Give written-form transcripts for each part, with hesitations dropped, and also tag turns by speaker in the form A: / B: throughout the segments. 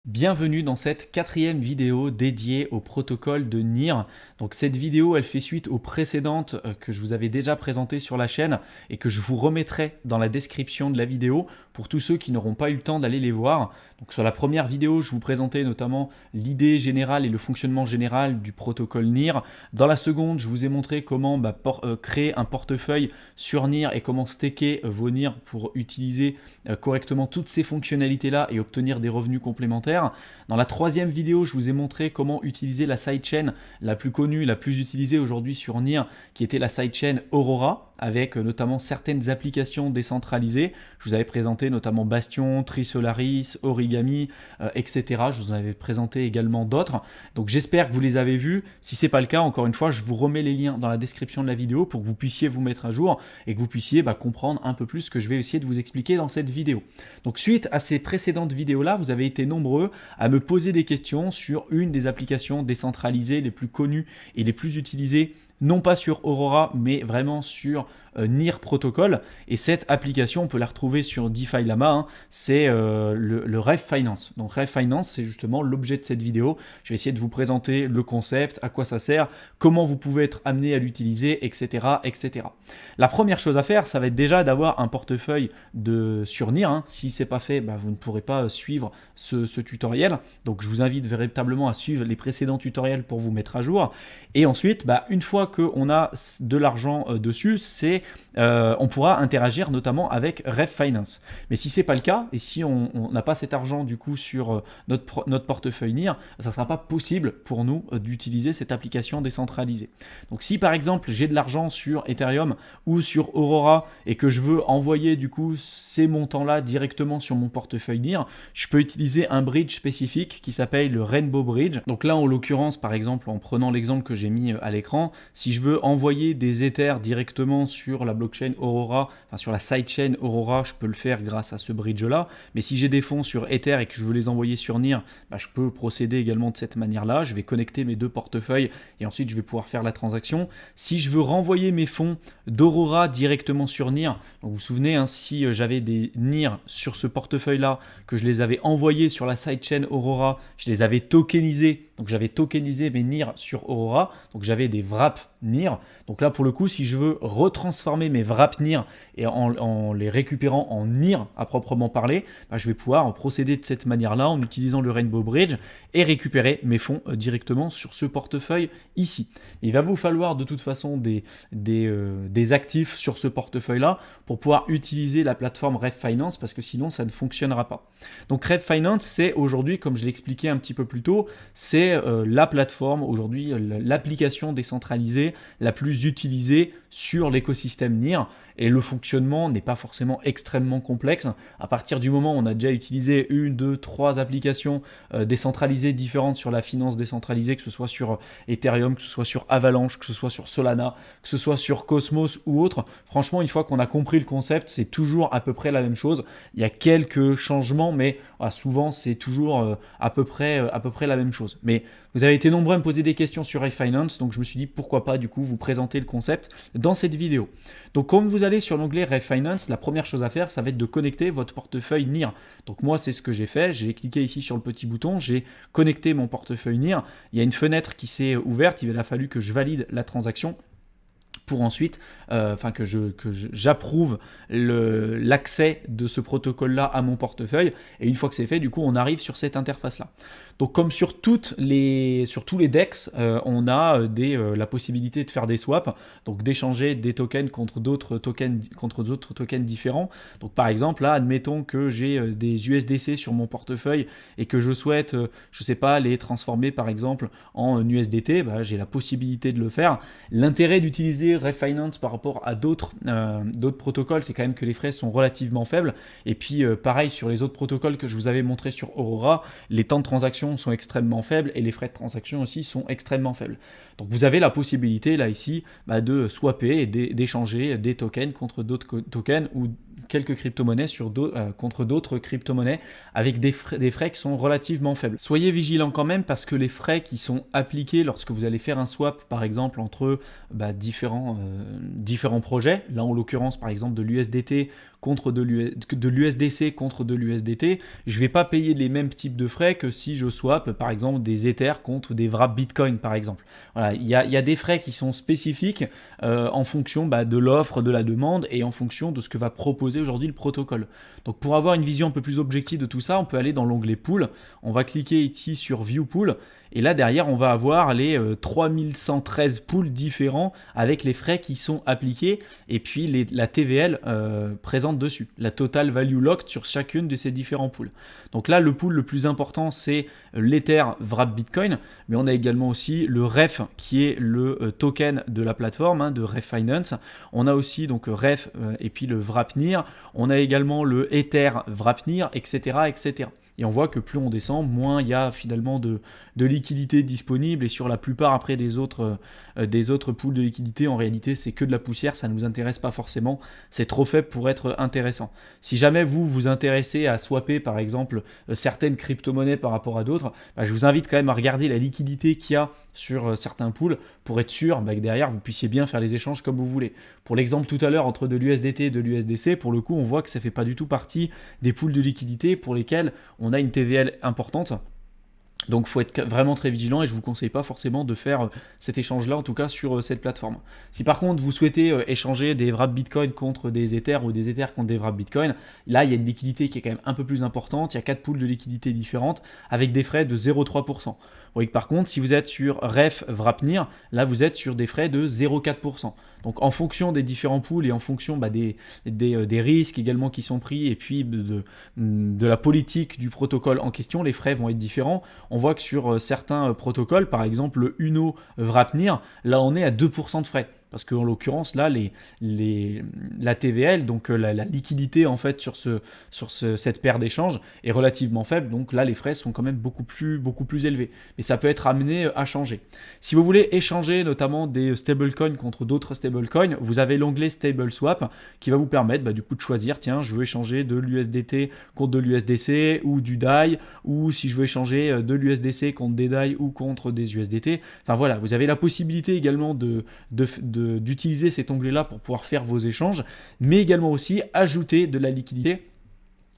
A: Bienvenue dans cette quatrième vidéo dédiée au protocole de NIR. Donc cette vidéo, elle fait suite aux précédentes que je vous avais déjà présentées sur la chaîne et que je vous remettrai dans la description de la vidéo pour tous ceux qui n'auront pas eu le temps d'aller les voir. Donc sur la première vidéo, je vous présentais notamment l'idée générale et le fonctionnement général du protocole NIR. Dans la seconde, je vous ai montré comment créer un portefeuille sur NIR et comment staker vos NIR pour utiliser correctement toutes ces fonctionnalités-là et obtenir des revenus complémentaires. Dans la troisième vidéo, je vous ai montré comment utiliser la sidechain la plus connue, la plus utilisée aujourd'hui sur NIR, qui était la sidechain Aurora, avec notamment certaines applications décentralisées. Je vous avais présenté notamment Bastion, Trisolaris, Origami, etc. Je vous en avais présenté également d'autres. Donc j'espère que vous les avez vus. Si ce n'est pas le cas, encore une fois, je vous remets les liens dans la description de la vidéo pour que vous puissiez vous mettre à jour et que vous puissiez comprendre un peu plus ce que je vais essayer de vous expliquer dans cette vidéo. Donc suite à ces précédentes vidéos-là, vous avez été nombreux à me poser des questions sur une des applications décentralisées les plus connues et les plus utilisées, non pas sur Aurora, mais vraiment sur NIR Protocol. Et cette application, on peut la retrouver sur DeFi Lama, c'est le Rev Finance. Donc Rev Finance, c'est justement l'objet de cette vidéo. Je vais essayer de vous présenter le concept, à quoi ça sert, comment vous pouvez être amené à l'utiliser, etc., etc. La première chose à faire, ça va être déjà d'avoir un portefeuille sur NIR. Si ce n'est pas fait, vous ne pourrez pas suivre ce tutoriel. Donc je vous invite véritablement à suivre les précédents tutoriels pour vous mettre à jour. Et ensuite, une fois qu'on a de l'argent dessus, on pourra interagir notamment avec Rev Finance. Mais si ce n'est pas le cas, et si on n'a pas cet argent du coup sur notre portefeuille NIR, ça ne sera pas possible pour nous d'utiliser cette application décentralisée. Donc si par exemple j'ai de l'argent sur Ethereum ou sur Aurora et que je veux envoyer du coup ces montants-là directement sur mon portefeuille NIR, je peux utiliser un bridge spécifique qui s'appelle le Rainbow Bridge. Donc là en l'occurrence, par exemple, en prenant l'exemple que j'ai mis à l'écran, si je veux envoyer des Ethers directement sur la blockchain Aurora, enfin sur la sidechain Aurora, je peux le faire grâce à ce bridge-là. Mais si j'ai des fonds sur Ether et que je veux les envoyer sur NIR, je peux procéder également de cette manière-là. Je vais connecter mes deux portefeuilles et ensuite je vais pouvoir faire la transaction. Si je veux renvoyer mes fonds d'Aurora directement sur NIR, donc vous vous souvenez, si j'avais des NIR sur ce portefeuille-là, que je les avais envoyés sur la sidechain Aurora, je les avais tokenisés. Donc j'avais tokenisé mes NIR sur Aurora, donc j'avais des wraps NIR. Donc là pour le coup, si je veux retransformer mes wraps NIR et en les récupérant en NIR à proprement parler, je vais pouvoir procéder de cette manière-là en utilisant le Rainbow Bridge et récupérer mes fonds directement sur ce portefeuille ici. Il va vous falloir de toute façon des actifs sur ce portefeuille-là pour pouvoir utiliser la plateforme Rev Finance parce que sinon ça ne fonctionnera pas. Donc Rev Finance, c'est aujourd'hui, comme je l'ai expliqué un petit peu plus tôt, c'est la plateforme aujourd'hui, l'application décentralisée la plus utilisée sur l'écosystème NIR. Et le fonctionnement n'est pas forcément extrêmement complexe. À partir du moment où on a déjà utilisé une, deux, trois applications décentralisées différentes sur la finance décentralisée, que ce soit sur Ethereum, que ce soit sur Avalanche, que ce soit sur Solana, que ce soit sur Cosmos ou autre, franchement, une fois qu'on a compris le concept, c'est toujours à peu près la même chose. Il y a quelques changements, mais souvent c'est toujours à peu près la même chose. Mais vous avez été nombreux à me poser des questions sur Rev Finance, donc je me suis dit pourquoi pas du coup vous présenter le concept dans cette vidéo. Donc quand vous allez sur l'onglet Rev Finance, la première chose à faire, ça va être de connecter votre portefeuille NIR. Donc moi c'est ce que j'ai fait, j'ai cliqué ici sur le petit bouton, j'ai connecté mon portefeuille NIR. Il y a une fenêtre qui s'est ouverte, il a fallu que je valide la transaction pour ensuite que j'approuve l'accès de ce protocole-là à mon portefeuille. Et une fois que c'est fait, du coup, on arrive sur cette interface-là. Donc comme sur tous les DEX, on a la possibilité de faire des swaps, donc d'échanger des tokens contre d'autres tokens différents. Donc par exemple, là, admettons que j'ai des USDC sur mon portefeuille et que je souhaite, les transformer par exemple en USDT, j'ai la possibilité de le faire. L'intérêt d'utiliser Rev Finance par rapport à d'autres protocoles, c'est quand même que les frais sont relativement faibles. Et puis pareil sur les autres protocoles que je vous avais montré sur Aurora, les temps de transaction sont extrêmement faibles et les frais de transaction aussi sont extrêmement faibles. Donc vous avez la possibilité là ici de swapper et d'échanger des tokens contre d'autres tokens ou quelques crypto-monnaies contre d'autres crypto-monnaies avec des frais qui sont relativement faibles. Soyez vigilants quand même parce que les frais qui sont appliqués lorsque vous allez faire un swap par exemple entre différents projets, là en l'occurrence par exemple de l'USDT contre de l'USDC contre de l'USDT, je ne vais pas payer les mêmes types de frais que si je swap par exemple des Ethers contre des wraps Bitcoin par exemple. Voilà, il y a des frais qui sont spécifiques en fonction de l'offre, de la demande et en fonction de ce que va proposer aujourd'hui le protocole. Donc pour avoir une vision un peu plus objective de tout ça, on peut aller dans l'onglet Pool, on va cliquer ici sur View Pool. Et là, derrière, on va avoir les 3113 pools différents avec les frais qui sont appliqués et puis la TVL présente dessus, la Total Value Locked sur chacune de ces différents pools. Donc là, le pool le plus important, c'est l'Ether Wrap Bitcoin, mais on a également aussi le REF qui est le token de la plateforme de REF Finance. On a aussi donc REF et puis le Wrap NIR. On a également le Ether Wrap NIR, etc., etc. Et on voit que plus on descend, moins il y a finalement de liquidité disponible. Et sur la plupart après des autres pools de liquidité, en réalité, c'est que de la poussière. Ça ne nous intéresse pas forcément. C'est trop faible pour être intéressant. Si jamais vous vous intéressez à swapper, par exemple, certaines crypto-monnaies par rapport à d'autres, je vous invite quand même à regarder la liquidité qu'il y a sur certains pools pour être sûr que derrière, vous puissiez bien faire les échanges comme vous voulez. Pour l'exemple tout à l'heure entre de l'USDT et de l'USDC, pour le coup, on voit que ça ne fait pas du tout partie des pools de liquidité pour lesquels on a une TVL importante. Donc il faut être vraiment très vigilant et je ne vous conseille pas forcément de faire cet échange-là, en tout cas sur cette plateforme. Si par contre vous souhaitez échanger des wraps Bitcoin contre des Ethers ou des Ethers contre des wraps Bitcoin, là il y a une liquidité qui est quand même un peu plus importante, il y a 4 pools de liquidité différentes avec des frais de 0,3%. Vous voyez que par contre, si vous êtes sur REF Wrap NIR, là vous êtes sur des frais de 0,4%. Donc en fonction des différents pools et en fonction des risques également qui sont pris et puis de la politique du protocole en question, les frais vont être différents. On voit que sur certains protocoles, par exemple le UNO Wrap NIR, là on est à 2% de frais. Parce qu'en l'occurrence, là, la TVL, donc la liquidité en fait sur cette paire d'échanges est relativement faible. Donc là, les frais sont quand même beaucoup plus élevés. Mais ça peut être amené à changer. Si vous voulez échanger notamment des stablecoins contre d'autres stablecoins, vous avez l'onglet Stable Swap qui va vous permettre du coup de choisir, tiens, je veux échanger de l'USDT contre de l'USDC ou du DAI, ou si je veux échanger de l'USDC contre des DAI ou contre des USDT. Enfin voilà, vous avez la possibilité également d'utiliser cet onglet-là pour pouvoir faire vos échanges, mais également aussi ajouter de la liquidité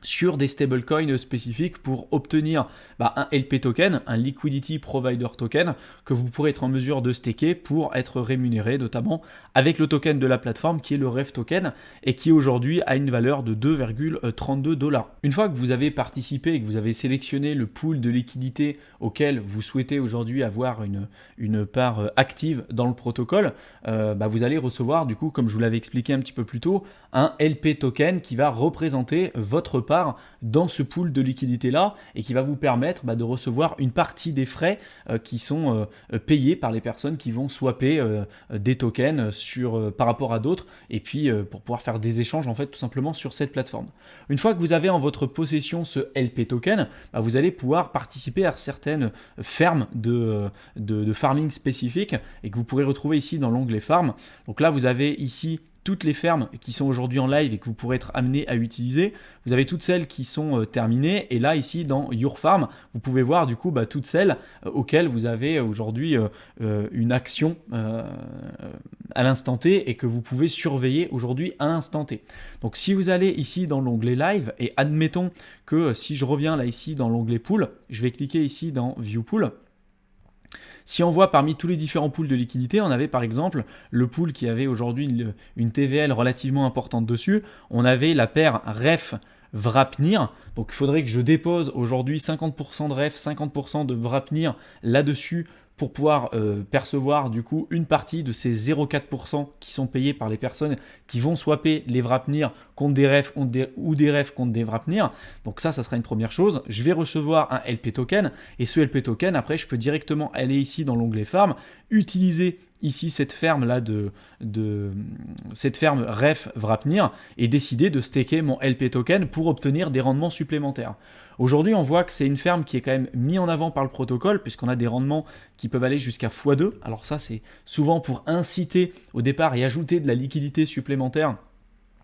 A: sur des stablecoins spécifiques pour obtenir un LP token, un Liquidity Provider Token, que vous pourrez être en mesure de staker pour être rémunéré, notamment avec le token de la plateforme qui est le REF Token et qui aujourd'hui a une valeur de 2,32$. Une fois que vous avez participé et que vous avez sélectionné le pool de liquidité auquel vous souhaitez aujourd'hui avoir une part active dans le protocole, vous allez recevoir, du coup, comme je vous l'avais expliqué un petit peu plus tôt, un LP token qui va représenter votre part dans ce pool de liquidité-là et qui va vous permettre de recevoir une partie des frais qui sont payés par les personnes qui vont swapper des tokens par rapport à d'autres et puis pour pouvoir faire des échanges en fait tout simplement sur cette plateforme. Une fois que vous avez en votre possession ce LP token, vous allez pouvoir participer à certaines fermes de farming spécifiques et que vous pourrez retrouver ici dans l'onglet farm. Donc là vous avez ici toutes les fermes qui sont aujourd'hui en live et que vous pourrez être amené à utiliser. Vous avez toutes celles qui sont terminées. Et là, ici, dans Your Farm, vous pouvez voir du coup toutes celles auxquelles vous avez aujourd'hui une action à l'instant T et que vous pouvez surveiller aujourd'hui à l'instant T. Donc, si vous allez ici dans l'onglet Live et admettons que si je reviens là ici dans l'onglet Pool, je vais cliquer ici dans View Pool. Si on voit parmi tous les différents pools de liquidité, on avait par exemple le pool qui avait aujourd'hui une TVL relativement importante dessus. On avait la paire REF Wrap NIR. Donc il faudrait que je dépose aujourd'hui 50% de REF, 50% de Wrap NIR là-dessus pour pouvoir percevoir du coup une partie de ces 0,4% qui sont payés par les personnes qui vont swapper les Wrap NIR contre des REF ou des REF contre des Wrap NIR. Donc ça sera une première chose. Je vais recevoir un LP token et ce LP token, après, je peux directement aller ici dans l'onglet Farm, utiliser ici cette ferme là cette ferme REF Wrap NIR et décider de staker mon LP token pour obtenir des rendements supplémentaires. Aujourd'hui, on voit que c'est une ferme qui est quand même mise en avant par le protocole puisqu'on a des rendements qui peuvent aller jusqu'à x2. Alors ça, c'est souvent pour inciter au départ et ajouter de la liquidité supplémentaire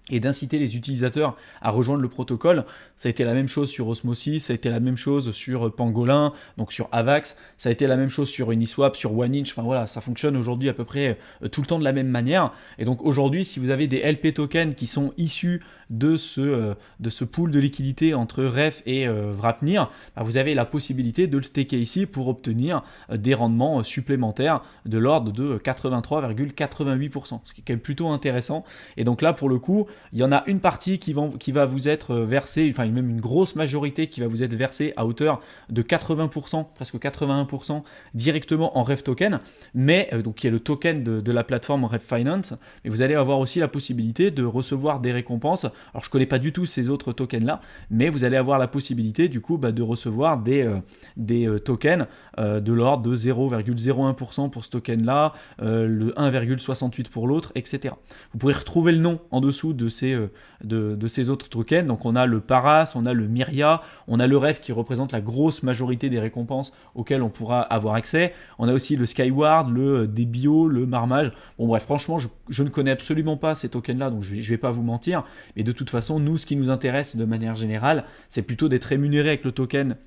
A: et d'inciter les utilisateurs à rejoindre le protocole. Ça a été la même chose sur Osmosis, ça a été la même chose sur Pangolin, donc sur Avax, ça a été la même chose sur Uniswap, sur OneInch, enfin voilà, ça fonctionne aujourd'hui à peu près tout le temps de la même manière. Et donc aujourd'hui, si vous avez des LP tokens qui sont issus de ce pool de liquidité entre REF et Wrapnir, bah vous avez la possibilité de le staker ici pour obtenir des rendements supplémentaires de l'ordre de 83,88%, ce qui est quand même plutôt intéressant. Et donc là, pour le coup, il y en a une partie qui va vous être versée, enfin même une grosse majorité qui va vous être versée à hauteur de 80%, presque 81% directement en REF token, mais donc qui est le token de la plateforme REF Finance. Mais vous allez avoir aussi la possibilité de recevoir des récompenses. Alors je ne connais pas du tout ces autres tokens là, mais vous allez avoir la possibilité du coup de recevoir des tokens de l'ordre de 0,01% pour ce token là, le 1,68 pour l'autre, etc. Vous pourrez retrouver le nom en dessous de ces autres tokens. Donc on a le Paras, on a le Myria, on a le REF qui représente la grosse majorité des récompenses auxquelles on pourra avoir accès. On a aussi le Skyward, le Debio, le Marmage. Bon bref, franchement, je ne connais absolument pas ces tokens-là, donc je vais pas vous mentir. Mais de toute façon, nous, ce qui nous intéresse de manière générale, c'est plutôt d'être rémunéré avec le token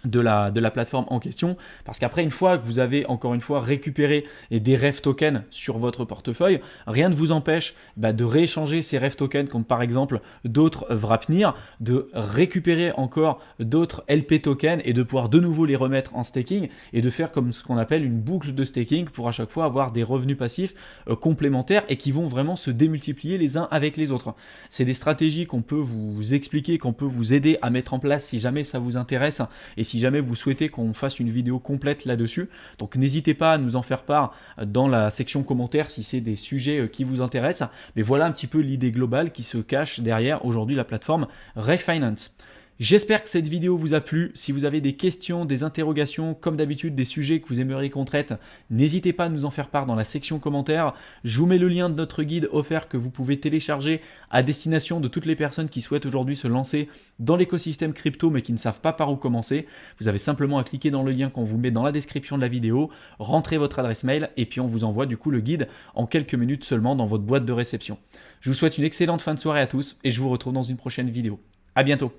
A: de la plateforme en question, parce qu'après, une fois que vous avez encore une fois récupéré des REF tokens sur votre portefeuille, rien ne vous empêche de rééchanger ces REF tokens contre par exemple d'autres Wrapnir, de récupérer encore d'autres LP tokens et de pouvoir de nouveau les remettre en staking et de faire comme ce qu'on appelle une boucle de staking pour à chaque fois avoir des revenus passifs complémentaires et qui vont vraiment se démultiplier les uns avec les autres. C'est des stratégies qu'on peut vous expliquer, qu'on peut vous aider à mettre en place si jamais ça vous intéresse et si jamais vous souhaitez qu'on fasse une vidéo complète là-dessus. Donc n'hésitez pas à nous en faire part dans la section commentaires si c'est des sujets qui vous intéressent. Mais voilà un petit peu l'idée globale qui se cache derrière aujourd'hui la plateforme REF Finance. J'espère que cette vidéo vous a plu. Si vous avez des questions, des interrogations, comme d'habitude, des sujets que vous aimeriez qu'on traite, n'hésitez pas à nous en faire part dans la section commentaires. Je vous mets le lien de notre guide offert que vous pouvez télécharger à destination de toutes les personnes qui souhaitent aujourd'hui se lancer dans l'écosystème crypto mais qui ne savent pas par où commencer. Vous avez simplement à cliquer dans le lien qu'on vous met dans la description de la vidéo, rentrer votre adresse mail et puis on vous envoie du coup le guide en quelques minutes seulement dans votre boîte de réception. Je vous souhaite une excellente fin de soirée à tous et je vous retrouve dans une prochaine vidéo. À bientôt.